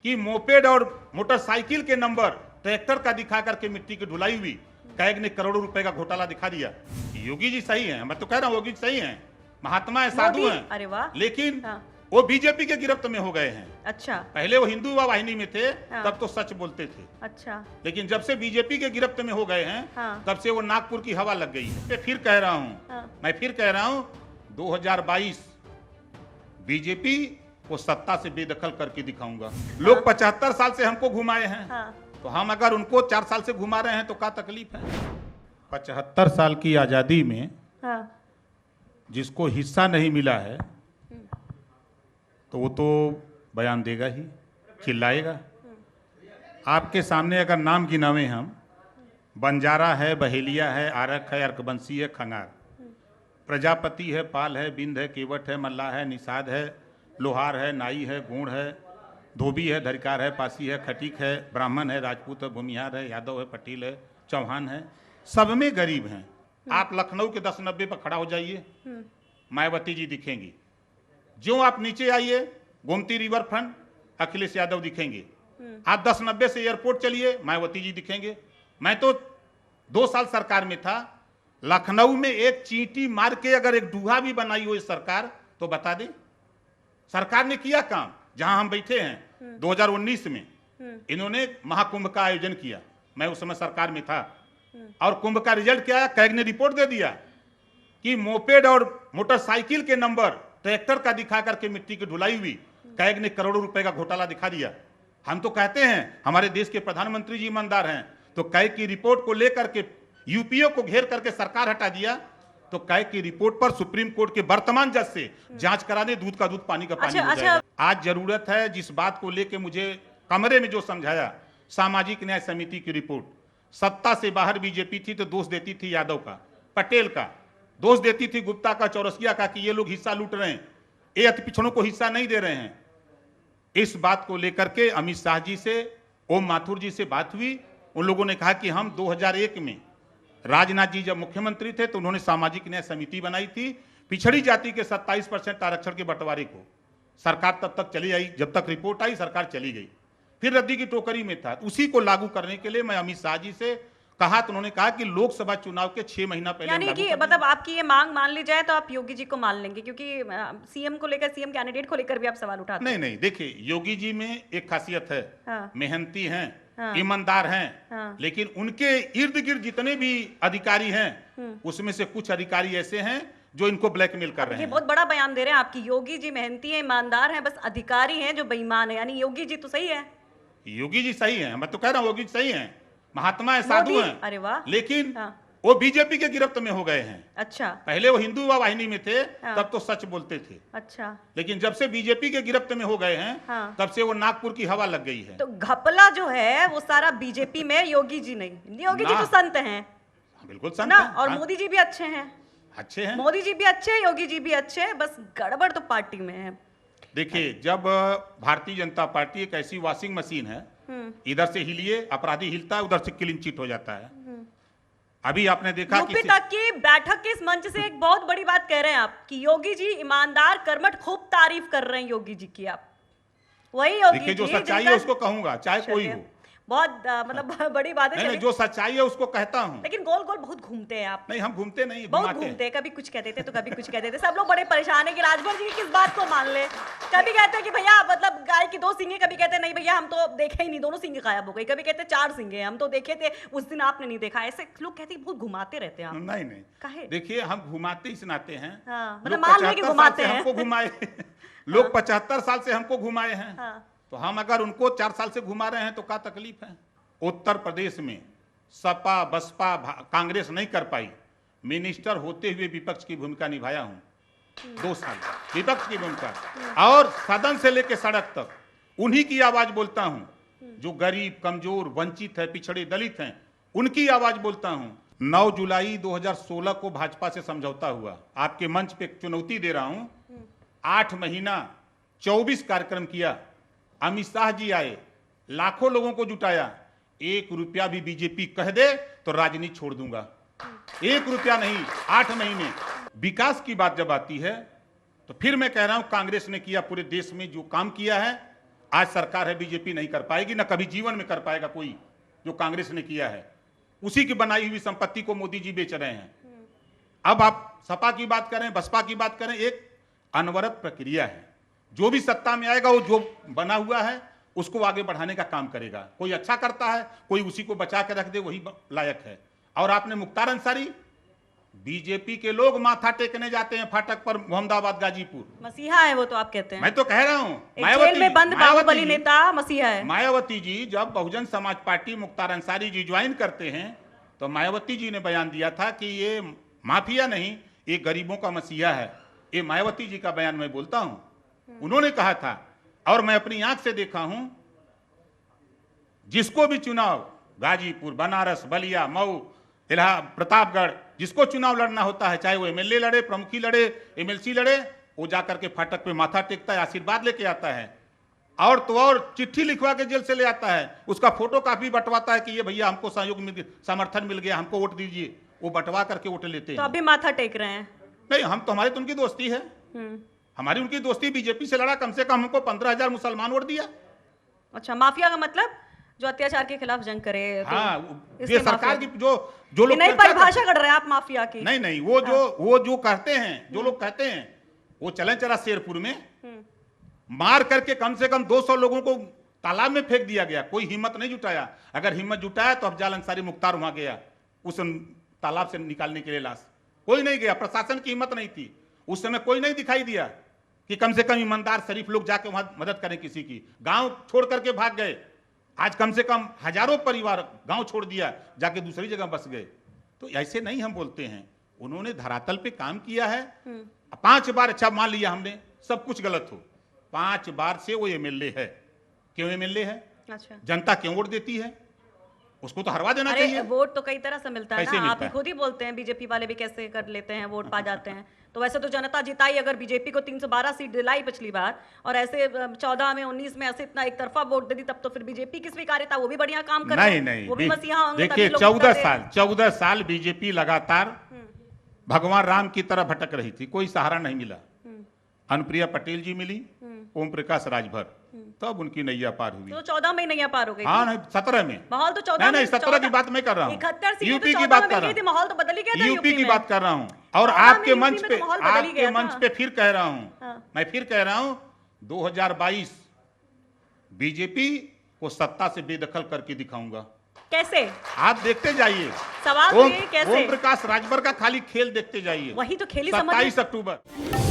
कि मोपेड और मोटरसाइकिल के नंबर ट्रैक्टर का दिखा करके मिट्टी की ढुलाई हुई, कैग ने करोड़ों रुपए का घोटाला दिखा दिया। योगी जी सही हैं, मैं तो कह रहा हूँ योगी जी सही हैं, महात्मा है, साधु हैं। अरे वाह। लेकिन हाँ। वो बीजेपी के गिरफ्त में हो गए हैं। अच्छा। पहले वो हिंदू वाहिनी में थे, हाँ। तब तो सच बोलते थे। अच्छा। लेकिन जब से बीजेपी के गिरफ्त में हो गए हैं, हाँ। तब से वो नागपुर की हवा लग गई है। फिर कह रहा हूँ, हाँ। मैं फिर कह रहा हूँ 2022 बीजेपी को सत्ता से बेदखल करके दिखाऊंगा। लोग 75 साल से हमको घुमाए हैं, हाँ। तो हम अगर उनको 4 साल से घुमा रहे हैं तो क्या तकलीफ है। 75 साल की आजादी में हाँ। जिसको हिस्सा नहीं मिला है तो वो तो बयान देगा ही, चिल्लाएगा। आपके सामने अगर नाम गिनावे हम, बंजारा है, बहेलिया है, आरक है, अर्कबंसी है, खंगार, प्रजापति है, पाल है, बिंद है, केवट है, मल्ला है, निषाद है, लोहार है, नाई है, गोंड है, धोबी है, धरिकार है, पासी है, खटीक है, ब्राह्मण है, राजपूत है, भूमिहार है, यादव है, पटेल है, चौहान है, सब में गरीब हैं। आप लखनऊ के 10-90 पर खड़ा हो जाइए, मायावती जी दिखेंगी। जो आप नीचे आइए, गोमती रिवर फ्रंट, अखिलेश यादव दिखेंगे। आप 10-90 से एयरपोर्ट चलिए, मायावती जी दिखेंगे। मैं तो 2 साल सरकार में था, लखनऊ में एक चींटी मार के अगर एक डूहा भी बनाई हो इस सरकार तो बता दे। सरकार ने किया काम। जहां हम बैठे हैं 2019 में इन्होंने महाकुंभ का आयोजन किया, मैं उस समय सरकार में था, और कुंभ का रिजल्ट क्या है, कैग ने रिपोर्ट दे दिया कि मोपेड और मोटरसाइकिल के नंबर ट्रैक्टर का दिखा करके मिट्टी की ढुलाई हुई, कैग ने करोड़ों रुपए का घोटाला दिखा दिया। हम तो कहते हैं हमारे देश के प्रधानमंत्री जी ईमानदार हैं, तो कैग की रिपोर्ट को लेकर के यूपीओ को घेर करके सरकार हटा दिया, तो कैग की रिपोर्ट पर सुप्रीम कोर्ट के वर्तमान जज से जांच कराने, दूध का दूध पानी का पानी हो जाएगा। आज जरूरत है जिस बात को लेके मुझे कमरे में जो समझाया, सामाजिक न्याय समिति की रिपोर्ट, सत्ता से बाहर बीजेपी थी तो दोष देती थी यादव का, पटेल का, दोष देती थी गुप्ता का, चौरसिया का कि ये लोग हिस्सा लूट रहे हैं, ये अति पिछड़ों को हिस्सा नहीं दे रहे हैं। इस बात को लेकर के अमित शाह जी से, ओम माथुर जी से बात हुई। उन लोगों ने कहा कि हम 2001 में राजनाथ जी जब मुख्यमंत्री थे तो उन्होंने सामाजिक न्याय समिति बनाई थी, पिछड़ी जाति के 27% आरक्षण के बंटवारे को। सरकार तब तक चली आई, जब तक रिपोर्ट आई सरकार चली गई, फिर रद्दी की टोकरी में था। उसी को लागू करने के लिए मैं अमित शाह जी से कहा, तो उन्होंने कहा कि लोकसभा चुनाव के 6 महीना पहले, यानी कि मतलब आपकी ये मांग मान ली जाए तो आप योगी जी को मान लेंगे, क्योंकि सीएम को लेकर, सीएम कैंडिडेट को लेकर भी आप सवाल उठाते हैं। नहीं, देखिए योगी जी में एक खासियत है, हाँ। मेहनती हैं, हाँ। ईमानदार हैं, हाँ। लेकिन उनके इर्द गिर्द जितने भी अधिकारी हैं उसमें से कुछ अधिकारी ऐसे हैं जो इनको ब्लैकमेल कर रहे हैं। ये बहुत बड़ा बयान दे रहे हैं आपकी, योगी जी मेहनती हैं, ईमानदार हैं, बस अधिकारी हैं जो बेईमान है। यानी योगी जी तो सही है। योगी जी सही हैं, मैं तो कह रहा हूँ योगी जी सही हैं, महात्मा है, साधु हैं। अरे वाह। लेकिन हाँ। वो बीजेपी के गिरफ्त में हो गए हैं। अच्छा। पहले वो हिंदू वाहिनी में थे, हाँ। तब तो सच बोलते थे। अच्छा। लेकिन जब से बीजेपी के गिरफ्त में हो गए हैं, हाँ। तब से वो नागपुर की हवा लग गई है। तो घपला जो है वो सारा बीजेपी में, योगी जी नहीं। योगी जी तो संत हैं बिल्कुल संत ना, हैं, और हाँ। मोदी जी भी अच्छे हैं। अच्छे हैं, मोदी जी भी अच्छे हैं, योगी जी भी अच्छे हैं, बस गड़बड़ तो पार्टी में है। देखिए जब भारतीय जनता पार्टी एक ऐसी वॉशिंग मशीन है, इधर से हिलिए अपराधी हिलता है, उधर से क्लीन चिट हो जाता है। अभी आपने देखा यूपी तक की बैठक के इस मंच से एक बहुत बड़ी बात कह रहे हैं आप कि योगी जी ईमानदार, कर्मठ, खूब तारीफ कर रहे हैं योगी जी की। आप वही योगी देखिए जो जी सच्चाई है उसको कहूंगा, चाहे कोई हो। बहुत मतलब बड़ी बात है। नहीं, जो सच्चाई है उसको कहता हूँ। लेकिन गोल गोल बहुत घूमते हैं आप। नहीं, हम घूमते नहीं, बहुत घूमते हैं, कभी कुछ कह देते तो कभी कुछ कह देते। सब लोग बड़े परेशान है कि राजभर जी किस बात को मान ले। कभी कहते हैं कि भैया मतलब गाय की 2 सींगे, कभी कहते हैं नहीं भैया हम तो देखे ही नहीं, दोनों सींगे गायब हो गई, कभी कहते हैं 4 सींगे हम तो देखे थे, उस दिन आपने नहीं देखा। ऐसे लोग कहते हैं बहुत घुमाते रहते हैं आप। नहीं काहे? देखिए हम घुमाते इस नाते हैं, हाँ, मतलब मान लो कि घुमाते हैं। हमको घुमाए लोग 75 साल से हमको घुमाए हैं, तो हम अगर उनको 4 साल से घुमा रहे हैं तो क्या तकलीफ है। उत्तर प्रदेश में सपा बसपा कांग्रेस नहीं कर पाई, मिनिस्टर होते हुए विपक्ष की भूमिका निभाया हूं 2 साल विपक्ष की भूमिका, और सदन से लेकर सड़क तक उन्हीं की आवाज बोलता हूं। जो गरीब, कमजोर, वंचित है, पिछड़े, दलित हैं, उनकी आवाज बोलता हूं। 9 जुलाई 2016 को भाजपा से समझौता हुआ, आपके मंच पे चुनौती दे रहा हूं। 8 महीना 24 कार्यक्रम किया, अमित शाह जी आए, लाखों लोगों को जुटाया। 1 रुपया भी बीजेपी कह दे तो राजनीति छोड़ दूंगा। 1 रुपया नहीं, 8 महीने। विकास की बात जब आती है तो फिर मैं कह रहा हूं कांग्रेस ने किया, पूरे देश में जो काम किया है आज सरकार है, बीजेपी नहीं कर पाएगी, ना कभी जीवन में कर पाएगा कोई, जो कांग्रेस ने किया है। उसी की बनाई हुई संपत्ति को मोदी जी बेच रहे हैं। अब आप सपा की बात करें, बसपा की बात करें, एक अनवरत प्रक्रिया है। जो भी सत्ता में आएगा वो जो बना हुआ है उसको आगे बढ़ाने का काम करेगा। कोई अच्छा करता है, कोई उसी को बचा के रख दे, वही लायक है। और आपने मुख्तार अंसारी, बीजेपी के लोग माथा टेकने जाते हैं फाटक पर, मोहम्मदाबाद, गाजीपुर। मसीहा है वो, तो आप कहते हैं। मैं तो कह रहा हूं, एक जेल में बंद बाहुबली नेता मसीहा है। मायावती जी जब बहुजन समाज पार्टी मुख्तार अंसारी जी ज्वाइन करते हैं तो मायावती जी ने बयान दिया था कि ये माफिया नहीं, ये गरीबों का मसीहा है। ये मायावती जी का बयान मैं बोलता हूं, उन्होंने कहा था। और मैं अपनी आंख से देखा हूं, जिसको भी चुनाव गाजीपुर, बनारस, बलिया, मऊ, प्रतापगढ़, जिसको चुनाव लड़ना होता है, चाहे वो एमएलए लड़े, प्रमुखी लड़े, एमएलसी लड़े, वो जाकर के फाटक पे माथा टेकता है, आशीर्वाद लेके आता है। और तो और चिट्ठी लिखवा के जेल से ले आता है, उसका फोटो कापी बंटवाता है कि ये भैया हमको सहयोग मिल गया, समर्थन मिल गया, हमको वोट दीजिए। वो बंटवा करके वोट लेते हैं। तो अभी माथा टेक रहे हैं? नहीं, हम तो, हमारी तो उनकी दोस्ती है। हमारी उनकी दोस्ती, बीजेपी से लड़ा, कम से कम हमको 15,000 मुसलमान वोट दिया। अच्छा, माफिया का मतलब जो अत्याचार के खिलाफ जंग करे? तो हाँ, ये सरकार की जो लोग नई परिभाषा कर रहे हैं आप माफिया की। नहीं, वो जो कहते हैं, जो लोग कहते हैं, वो चले चला शेरपुर में मार करके कम से कम 200 लोगों को तालाब में फेंक दिया गया। कोई हिम्मत नहीं जुटाया। अगर हिम्मत जुटाया तो अफजाल अंसारी मुख्तार वहां गया उस तालाब से निकालने के लिए लाश। कोई नहीं गया, प्रशासन की हिम्मत नहीं थी उस समय। कोई नहीं दिखाई दिया कि कम से कम ईमानदार शरीफ लोग जाके वहां मदद करें किसी की। गांव छोड़ करके भाग गए। आज कम से कम हजारों परिवार गांव छोड़ दिया, जाके दूसरी जगह बस गए। तो ऐसे नहीं हम बोलते हैं। उन्होंने धरातल पे काम किया है। 5 बार, अच्छा मान लिया हमने सब कुछ गलत हो, 5 बार से वो एमएलए है। क्यों एमएलए है? अच्छा, जनता क्यों वोट देती है? उसको तो हरवा देना चाहिए। वोट तो कई तरह से मिलता है ना, आप ही खुद ही बोलते हैं बीजेपी वाले भी कैसे कर लेते हैं, वोट पा जाते हैं। तो वैसे तो जनता जिताई, अगर बीजेपी को 312 सीट दिलाई पिछली बार, और ऐसे 14 में 19 में ऐसे इतना एक तरफा वोट दे दी, तब तो फिर बीजेपी की स्वीकार्यता, वो भी बढ़िया काम कर रहे हैं। नहीं, वो भी मसीहा होंगे। देखिए 14 साल बीजेपी लगातार भगवान राम की तरह भटक रही थी, कोई सहारा नहीं मिला। अनुप्रिया पटेल जी मिली, ओम प्रकाश राजभर, तब उनकी नैया पार हुई। तो 14 में नैया पार हो गई। हाँ, नहीं 17 में। माहौल तो 14 नहीं, 17 की बात मैं कर रहा हूँ। 71 सीटें यूपी तो की 14 बात में कर रहा मिली थी, हूँ। माहौल तो बदल ही गया था यूपी की में। बात कर रहा हूँ। और 14 आपके में मंच यूपी पे, में तो माहौल बदल ही गया आपके मंच था। पे फिर कह रहा हूँ, हाँ। मैं फिर कह रहा हूँ, 2022 बीजेपी को सत्ता से बेदखल करके दिखाऊंगा। कैसे? आप देखते जाइए। सवाल तो ये कैसे? ओम प्रकाश राजभर का खाली खेल देखते जाइए। वही तो खेली 27 अक्टूबर।